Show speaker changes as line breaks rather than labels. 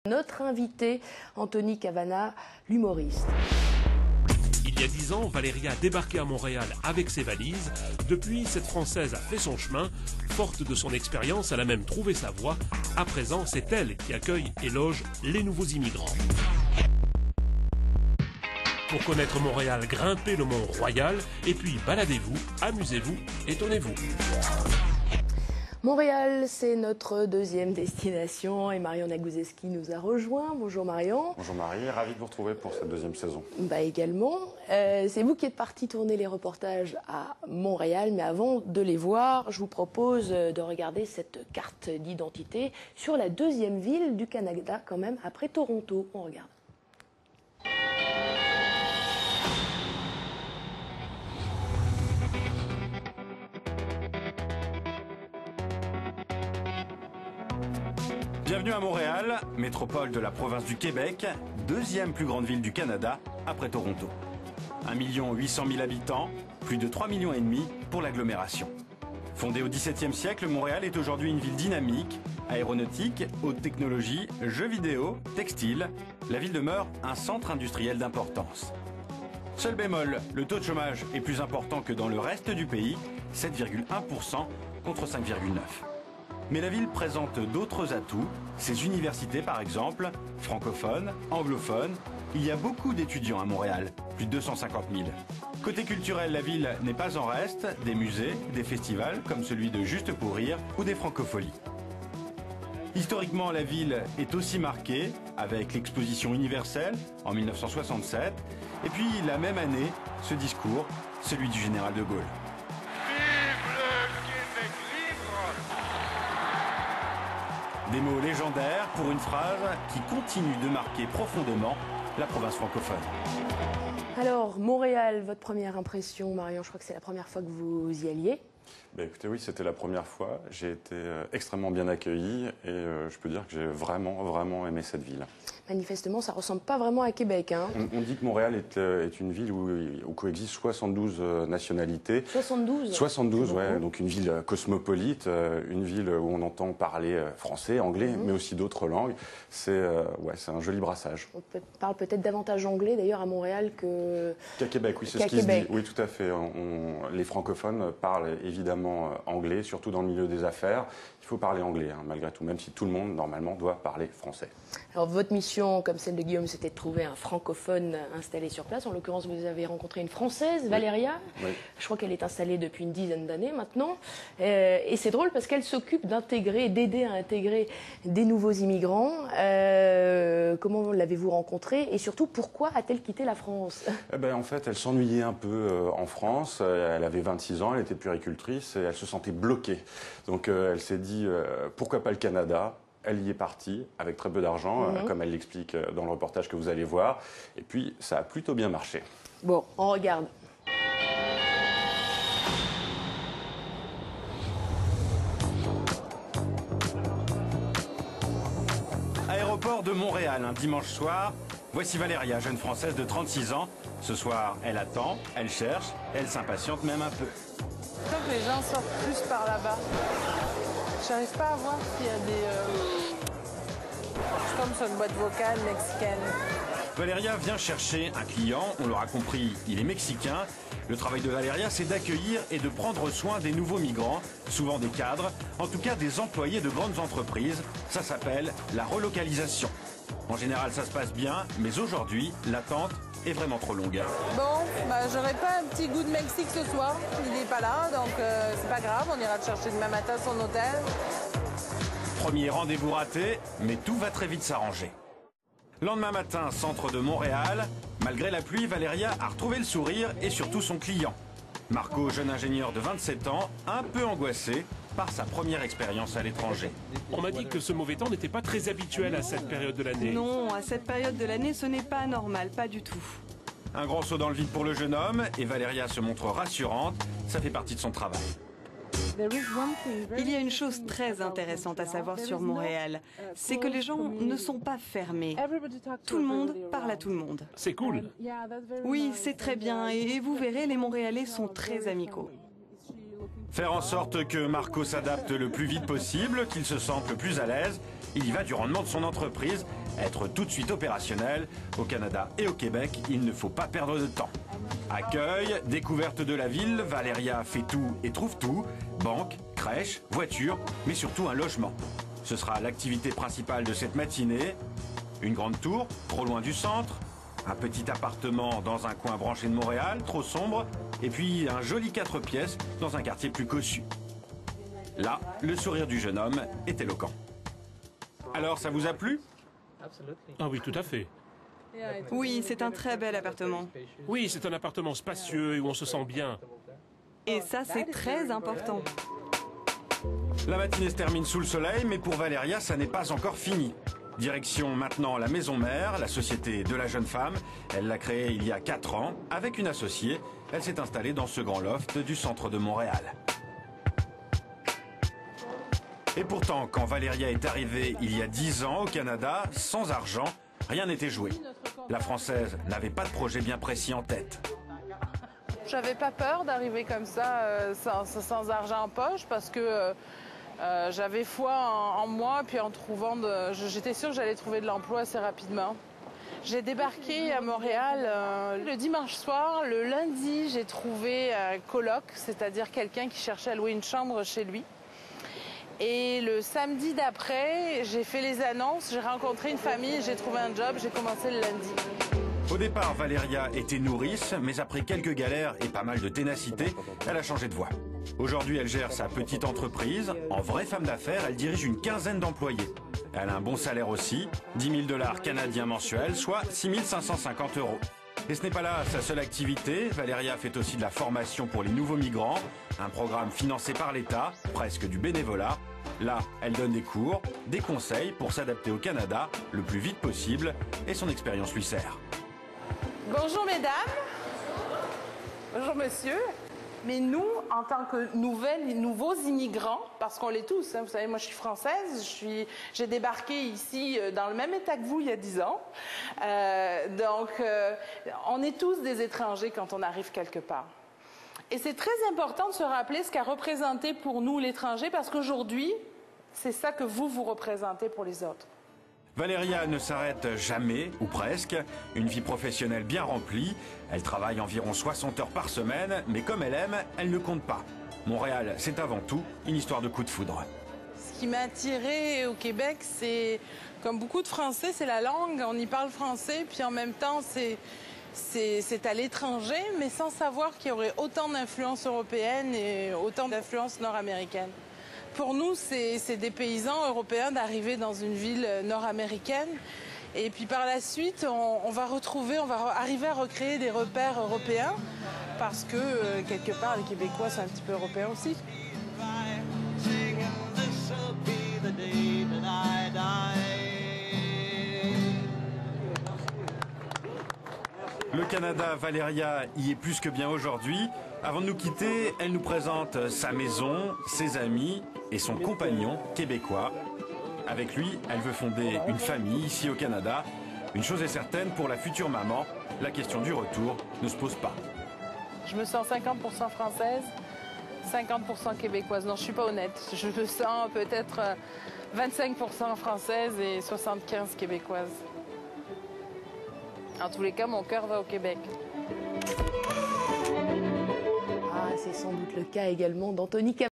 Notre invité, Anthony Cavana, l'humoriste.
Il y a 10 ans, Valéria a débarqué à Montréal avec ses valises. Depuis, cette Française a fait son chemin. Forte de son expérience, elle a même trouvé sa voie. À présent, c'est elle qui accueille et loge les nouveaux immigrants. Pour connaître Montréal, grimpez le mont Royal et puis baladez-vous, amusez-vous, étonnez-vous.
Montréal, c'est notre deuxième destination et Marion Nagouzeski nous a rejoint. Bonjour Marion.
Bonjour Marie, ravi de vous retrouver pour cette deuxième saison.
Également. C'est vous qui êtes parti tourner les reportages à Montréal, mais avant de les voir, je vous propose de regarder cette carte d'identité sur la deuxième ville du Canada quand même, après Toronto. On regarde.
Bienvenue à Montréal, métropole de la province du Québec, deuxième plus grande ville du Canada après Toronto. 1 800 000 habitants, plus de 3,5 millions pour l'agglomération. Fondée au XVIIe siècle, Montréal est aujourd'hui une ville dynamique, aéronautique, haute technologie, jeux vidéo, textile. La ville demeure un centre industriel d'importance. Seul bémol, le taux de chômage est plus important que dans le reste du pays, 7,1% contre 5,9%. Mais la ville présente d'autres atouts, ses universités par exemple, francophones, anglophones. Il y a beaucoup d'étudiants à Montréal, plus de 250 000. Côté culturel, la ville n'est pas en reste, des musées, des festivals comme celui de Juste pour rire ou des francopholies. Historiquement, la ville est aussi marquée avec l'exposition universelle en 1967 et puis la même année, ce discours, celui du général de Gaulle. Des mots légendaires pour une phrase qui continue de marquer profondément la province francophone.
Alors, Montréal, votre première impression, Marion, je crois que c'est la première fois que vous y alliez.
Écoutez, oui, c'était la première fois. J'ai été extrêmement bien accueilli et je peux dire que j'ai vraiment aimé cette ville.
Manifestement, ça ressemble pas vraiment à Québec. Hein.
On dit que Montréal est une ville où coexistent 72 nationalités.
72
72, ouais, donc une ville cosmopolite, une ville où on entend parler français, anglais, mais aussi d'autres langues. C'est un joli brassage.
On parle peut-être davantage anglais d'ailleurs à Montréal
qu'à Québec, oui, c'est ce qui se dit. Oui, tout à fait. Les francophones parlent évidemment anglais, surtout dans le milieu des affaires. Il faut parler anglais, hein, malgré tout, même si tout le monde, normalement, doit parler français.
Alors, votre mission, comme celle de Guillaume, c'était de trouver un francophone installé sur place. En l'occurrence, vous avez rencontré une Française, Valéria.
Oui.
Je crois qu'elle est installée depuis une dizaine d'années maintenant. Et c'est drôle parce qu'elle s'occupe d'aider à intégrer des nouveaux immigrants. Comment l'avez-vous rencontrée? Et surtout, pourquoi a-t-elle quitté la France?
En fait, elle s'ennuyait un peu en France. Elle avait 26 ans, elle était puéricultrice et elle se sentait bloquée. Donc, elle s'est dit, pourquoi pas le Canada? Elle y est partie avec très peu d'argent, comme elle l'explique dans le reportage que vous allez voir. Et puis, ça a plutôt bien marché.
Bon, on regarde.
Aéroport de Montréal, un dimanche soir. Voici Valéria, jeune Française de 36 ans. Ce soir, elle attend, elle cherche, elle s'impatiente même un peu.
Je crois que les gens sortent plus par là-bas. J'arrive pas à voir s'il y a des... Je tombe sur une boîte vocale mexicaine.
Valéria vient chercher un client, on l'aura compris, il est mexicain. Le travail de Valéria, c'est d'accueillir et de prendre soin des nouveaux migrants, souvent des cadres, en tout cas des employés de grandes entreprises. Ça s'appelle la relocalisation. En général, ça se passe bien, mais aujourd'hui, l'attente est vraiment trop longue.
Bon, j'aurais pas un petit goût de Mexique ce soir. Il n'est pas là, donc c'est pas grave. On ira le chercher demain matin à son hôtel.
Premier rendez-vous raté, mais tout va très vite s'arranger. Lendemain matin, centre de Montréal. Malgré la pluie, Valéria a retrouvé le sourire et surtout son client. Marco, jeune ingénieur de 27 ans, un peu angoissé par sa première expérience à l'étranger.
On m'a dit que ce mauvais temps n'était pas très habituel à cette période de l'année.
Non, à cette période de l'année, ce n'est pas normal, pas du tout.
Un grand saut dans le vide pour le jeune homme et Valéria se montre rassurante, ça fait partie de son travail.
Il y a une chose très intéressante à savoir sur Montréal, c'est que les gens ne sont pas fermés. Tout le monde parle à tout le monde.
C'est cool.
Oui, c'est très bien et vous verrez, les Montréalais sont très amicaux.
Faire en sorte que Marco s'adapte le plus vite possible, qu'il se sente le plus à l'aise. Il y va du rendement de son entreprise être tout de suite opérationnel. Au Canada et au Québec, il ne faut pas perdre de temps. Accueil, découverte de la ville, Valéria fait tout et trouve tout. Banque, crèche, voiture, mais surtout un logement. Ce sera l'activité principale de cette matinée. Une grande tour, trop loin du centre. Un petit appartement dans un coin branché de Montréal, trop sombre. Et puis un joli 4 pièces dans un quartier plus cossu. Là, le sourire du jeune homme est éloquent. Alors, ça vous a plu?
Ah oui, tout à fait.
Oui, c'est un très bel appartement.
Oui, c'est un appartement spacieux et où on se sent bien.
Et ça, c'est très important.
La matinée se termine sous le soleil, mais pour Valéria, ça n'est pas encore fini. Direction maintenant la maison mère, la société de la jeune femme. Elle l'a créée il y a 4 ans. Avec une associée, elle s'est installée dans ce grand loft du centre de Montréal. Et pourtant, quand Valéria est arrivée il y a 10 ans au Canada, sans argent, rien n'était joué. La Française n'avait pas de projet bien précis en tête.
J'avais pas peur d'arriver comme ça, sans argent en poche, parce que j'avais foi en moi, puis en trouvant j'étais sûre que j'allais trouver de l'emploi assez rapidement. J'ai débarqué à Montréal le dimanche soir. Le lundi, j'ai trouvé un coloc, c'est-à-dire quelqu'un qui cherchait à louer une chambre chez lui. Et le samedi d'après, j'ai fait les annonces, j'ai rencontré une famille, j'ai trouvé un job, j'ai commencé le lundi.
Au départ, Valéria était nourrice, mais après quelques galères et pas mal de ténacité, elle a changé de voie. Aujourd'hui, elle gère sa petite entreprise. En vraie femme d'affaires, elle dirige une quinzaine d'employés. Elle a un bon salaire aussi, 10 000 $ canadiens mensuels, soit 6 550 €. Et ce n'est pas là sa seule activité. Valéria fait aussi de la formation pour les nouveaux migrants, un programme financé par l'État, presque du bénévolat. Là, elle donne des cours, des conseils pour s'adapter au Canada le plus vite possible, et son expérience lui sert.
Bonjour mesdames, bonjour monsieur. Mais nous, en tant que nouveaux immigrants, parce qu'on l'est tous, hein, vous savez, moi je suis française, j'ai débarqué ici dans le même état que vous il y a 10 ans. On est tous des étrangers quand on arrive quelque part. Et c'est très important de se rappeler ce qu'a représenté pour nous l'étranger, parce qu'aujourd'hui, c'est ça que vous représentez pour les autres.
Valéria ne s'arrête jamais, ou presque. Une vie professionnelle bien remplie. Elle travaille environ 60 heures par semaine, mais comme elle aime, elle ne compte pas. Montréal, c'est avant tout une histoire de coup de foudre.
Ce qui m'a attirée au Québec, c'est, comme beaucoup de Français, c'est la langue. On y parle français, puis en même temps, c'est à l'étranger, mais sans savoir qu'il y aurait autant d'influence européenne et autant d'influence nord-américaine. Pour nous, c'est des paysans européens d'arriver dans une ville nord-américaine. Et puis par la suite, on va arriver à recréer des repères européens parce que, quelque part, les Québécois sont un petit peu européens aussi.
Le Canada, Valéria y est plus que bien aujourd'hui. Avant de nous quitter, elle nous présente sa maison, ses amis et son compagnon québécois. Avec lui, elle veut fonder une famille ici au Canada. Une chose est certaine, pour la future maman, la question du retour ne se pose pas.
Je me sens 50% française, 50% québécoise. Non, je ne suis pas honnête. Je me sens peut-être 25% française et 75% québécoise. En tous les cas, mon cœur va au Québec.
Ah, c'est sans doute le cas également d'Anthony Cap.